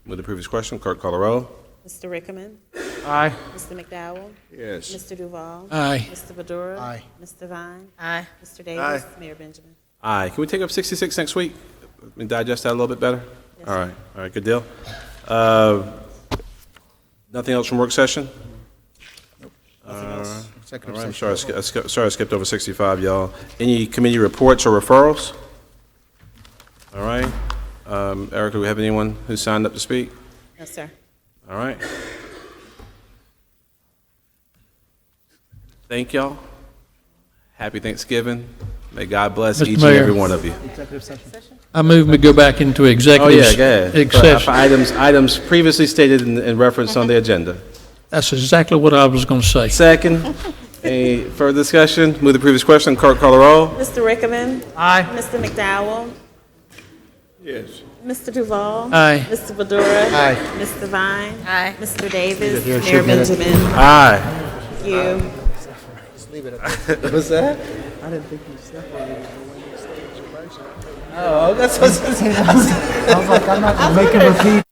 With the previous question, clerk call the roll. Mr. Rickman? Aye. Mr. McDowell? Yes. Mr. Duval? Aye. Mr. Badura? Aye. Mr. Vine? Aye. Mr. Davis? Aye. Mayor Benjamin? Aye. Can we take up 66 next week and digest that a little bit better? Yes. All right, good deal. Nothing else from work session? Nothing else. All right, I'm sorry, I skipped over 65, y'all. Any committee reports or referrals? All right. Erica, do we have anyone who signed up to speak? No, sir. All right. Thank y'all. Happy Thanksgiving. May God bless Mr. each and Mayor. every one of you. I move we go back into Oh, executive. yeah, go ahead. Exception. For items previously stated in reference on the agenda. That's exactly what I was going to say. Second, any further discussion? Move the previous question. Clerk call the roll. Mr. Rickman? Aye. Mr. McDowell? Yes. Mr. Duval? Aye. Mr. Badura? Aye. Mr. Vine? Aye. Mr. Davis? Here, Mayor she'll get it. Benjamin? Aye. Thank you. Leave it at that. What's that? I didn't think you separated it when you staged the motion. Oh, that's what I was like, I'm not making repeat.